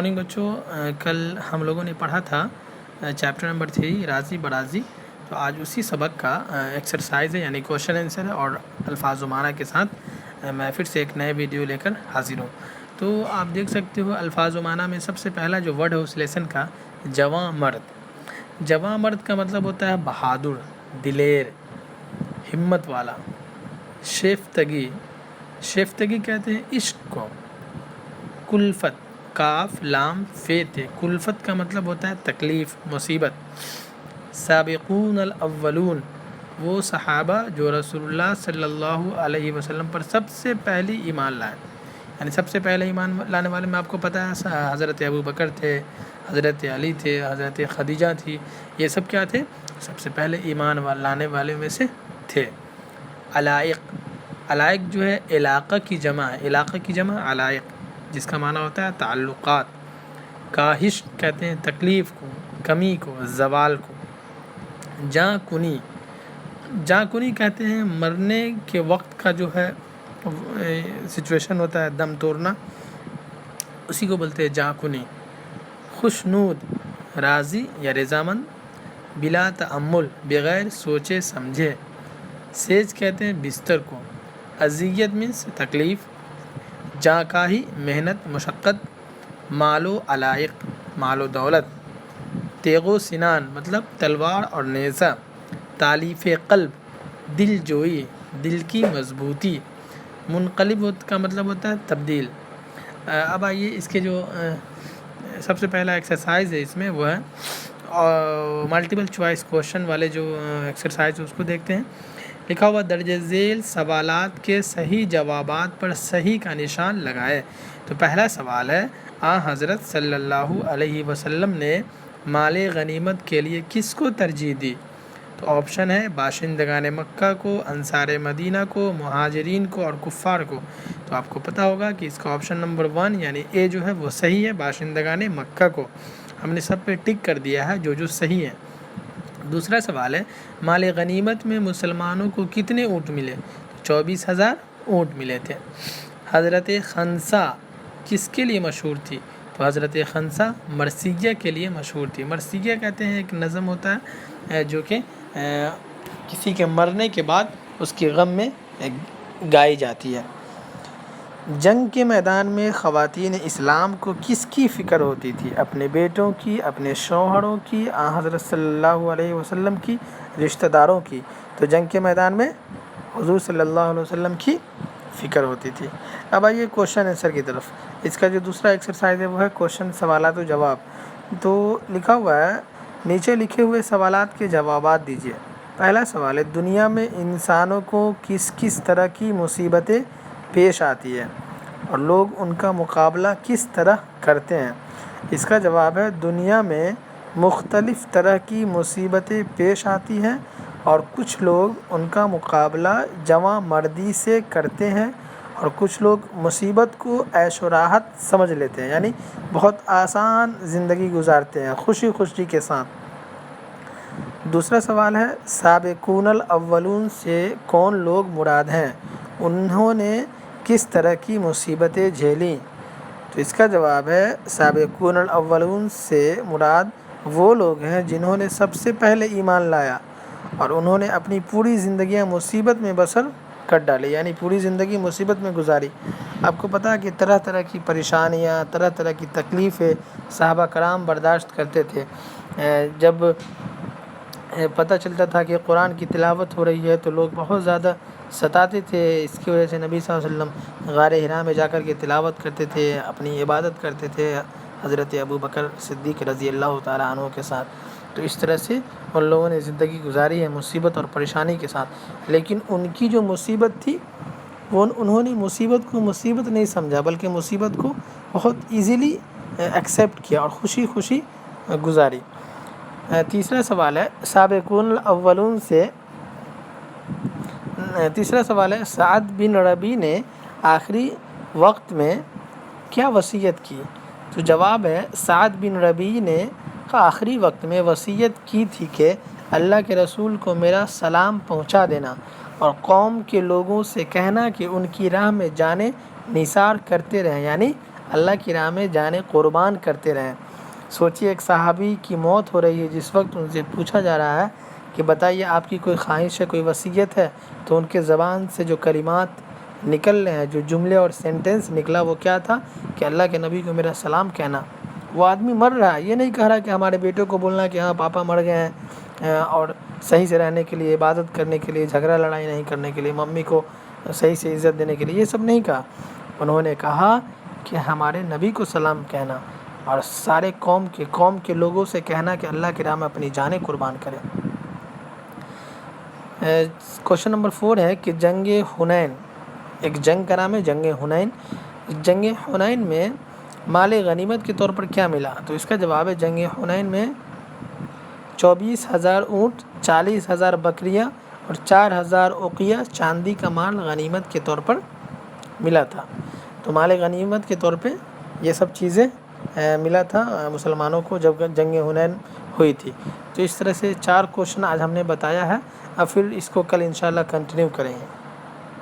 Morning बच्चों, कल हम लोगों ने पढ़ा था चैप्टर नंबर 3 राज़ी बराज़ी। तो आज उसी सबक का एक्सरसाइज है, यानी क्वेश्चन आंसर है, और अल्फाज व माना के साथ मैं फिर से एक नए वीडियो लेकर हाजिर हूँ। तो आप देख सकते हो अल्फाज व माना में सबसे पहला जो वर्ड है उस लेसन का जवां मर्द। जवां मर्द का मतलब होता है बहादुर, दिलेर, हिम्मत वाला। शेफ्तगी, शेफ्तगी कहते हैं इश्क को। कुल्फत, काफ लाम फे थे, कुल्फत का मतलब होता है तकलीफ़, मुसीबत। साबिक़ून अल अव्वलून, वो सहाबा जो रसूलुल्लाह सल्लल्लाहु अलैहि वसल्लम पर सबसे पहले ईमान लाए, यानी सबसे पहले ईमान लाने वाले में आपको पता है हज़रत अबू बकर थे, हज़रत अली थे, हज़रत खदीजा थी। ये सब क्या थे? सबसे पहले ईमान लाने वाले में से थे। अलाइक़, अलाइक़ जो है इलाक़ा की जमा है, इलाक़ा की जमा अलाइक़, जिसका माना होता है ताल्लुक़ात। काहिश कहते हैं तकलीफ़ को, कमी को, ज़वाल को। जाकुनी, जाकुनी कहते हैं मरने के वक्त का जो है सिचुएशन होता है, दम तोड़ना, उसी को बोलते हैं जाकुनी। खुशनूद, राज़ी या रज़ामंद। बिला तअम्मुल, बग़ैर सोचे समझे। सेज कहते हैं बिस्तर को। अज़ियत मीन्स तकलीफ़। जाकाही, मेहनत, मशक्क़त। मालो अलाइक़, मालो दौलत। तेगो सिनान मतलब तलवार और नेज़ा। तालीफ़ क़ल्ब, दिल जोई, दिल की मजबूती। मुनक़लिब का मतलब होता है तब्दील। अब आइए इसके जो सबसे पहला एक्सरसाइज है इसमें वो है मल्टीपल चॉइस क्वेश्चन वाले जो एक्सरसाइज उसको देखते हैं। लिखा हुआ दर्ज झेल सवालात के सही जवाबात पर सही का निशान लगाए। तो पहला सवाल है, हज़रत सल्लल्लाहु अलैहि वसल्लम ने माले गनीमत के लिए किसको तरजीह दी? तो ऑप्शन है बाशिंदगान मक्का को, अंसार मदीना को, मुहाजिरीन को और कुफ़ार को। तो आपको पता होगा कि इसका ऑप्शन नंबर 1 यानी ए जो है वो सही है, बाशिंदगान मक्का को। हमने सब पे टिक कर दिया है जो सही है। दूसरा सवाल है, माल गनीमत में मुसलमानों को कितने ऊँट मिले? 24,000 ऊँट मिले थे। हज़रत खंसा किसके लिए मशहूर थी? तो हज़रत खंसा मरसिया के लिए मशहूर थी। मरसिया कहते हैं एक नज़म होता है जो कि किसी के मरने के बाद उसके गम में गाई जाती है। जंग के मैदान में ख़वातीन इस्लाम को किसकी फ़िक्र होती थी? अपने बेटों की, अपने शौहरों की, हज़रत सल्लल्लाहु अलैहि वसल्लम की, रिश्तेदारों की। तो जंग के मैदान में हुज़ूर सल्लल्लाहु अलैहि वसल्लम की फ़िक्र होती थी। अब आइए क्वेश्चन आंसर की तरफ। इसका जो दूसरा एक्सरसाइज है वो है क्वेश्चन सवालात व जवाब। तो लिखा हुआ है, नीचे लिखे हुए सवालात के जवाबात दीजिए। पहला सवाल है, दुनिया में इंसानों को किस किस तरह की मुसीबतें पेश आती है और लोग उनका मुकाबला किस तरह करते हैं? इसका जवाब है, दुनिया में मुख्तलिफ़ तरह की मुसीबतें पेश आती हैं और कुछ लोग उनका मुकाबला जवां मर्दी से करते हैं और कुछ लोग मुसीबत को ऐशो राहत समझ लेते हैं, यानी बहुत आसान ज़िंदगी गुजारते हैं खुशी खुशी के साथ। दूसरा सवाल है, साबिक़ूनल अव्वलून से कौन लोग मुराद हैं? उन्होंने किस तरह की मुसीबतें झेलीं? तो इसका जवाब है, साबिक़ूनल अव्वलून से मुराद वो लोग हैं जिन्होंने सबसे पहले ईमान लाया और उन्होंने अपनी पूरी ज़िंदगियां मुसीबत में बसर कर डाली, यानी पूरी ज़िंदगी मुसीबत में गुजारी। आपको पता है कि तरह तरह की परेशानियां, तरह तरह की तकलीफ़ें सहाबा कराम बर्दाश्त करते थे। जब पता चलता था कि कुरान की तिलावत हो रही है तो लोग बहुत ज़्यादा सताते थे। इसकी वजह से नबी सल्लल्लाहु अलैहि वसल्लम गारे हिरा में जाकर के तिलावत करते थे, अपनी इबादत करते थे हज़रत अबू बकर सिद्दीक़ रज़ी अल्लाह ताला अन्हु के साथ। तो इस तरह से उन लोगों ने ज़िंदगी गुजारी है मुसीबत और परेशानी के साथ। लेकिन उनकी जो मुसीबत थी वो उन्होंने मुसीबत को मुसीबत नहीं समझा, बल्कि मुसीबत को बहुत ईज़िली एक्सेप्ट किया और खुशी खुशी गुजारी। तीसरा सवाल है, साबिक़ून अव्वलून से तीसरा सवाल है, साद बिन रबी ने आखिरी वक्त में क्या वसीयत की? तो जवाब है, साद बिन रबी ने आखिरी वक्त में वसीयत की थी कि अल्लाह के रसूल को मेरा सलाम पहुंचा देना और कौम के लोगों से कहना कि उनकी राह में जाने निसार करते रहें, यानी اللہ کی راہ میں جانیں قربان کرتے رہیں۔ سوچیے ایک صحابی کی موت ہو رہی ہے، جس وقت ان سے پوچھا جا رہا ہے کہ بتائیے آپ کی کوئی خواہش ہے، کوئی وصیت ہے، تو ان کے زبان سے جو کلمات نکل رہے ہیں، جو جملے اور سینٹنس نکلا، وہ کیا تھا کہ اللہ کے نبی کو میرا سلام کہنا۔ وہ آدمی مر رہا ہے، یہ نہیں کہہ رہا کہ ہمارے بیٹے کو بولنا کہ ہاں پاپا مر گئے ہیں، اور صحیح سے رہنے کے لیے، عبادت کرنے کے لیے، جھگڑا لڑائی نہیں کرنے کے لیے، ممی کو صحیح سے عزت دینے کے لیے، یہ سب نہیں کہا۔ انہوں نے کہا کہ ہمارے نبی کو سلام کہنا اور سارے قوم کے لوگوں سے کہنا کہ اللہ کی راہ میں اپنی جانیں قربان کریں۔ کوشچن نمبر 4 ہے کہ جنگ حنین، ایک جنگ کا نام ہے جنگ حنین۔ جنگ حنین میں مال غنیمت کے طور پر کیا ملا؟ تو اس کا جواب ہے جنگ حنین میں 24,000 اونٹ، 40,000 بکریاں اور 4,000 اوقیہ چاندی کا مال غنیمت کے طور پر ملا تھا۔ تو مال غنیمت کے طور پہ یہ سب چیزیں ملا تھا مسلمانوں کو جب جنگ حنین ہوئی تھی۔ تو اس طرح سے 4 کوشچن آج ہم نے بتایا ہے، اب پھر اس کو کل انشاءاللہ کنٹینیو کریں گے۔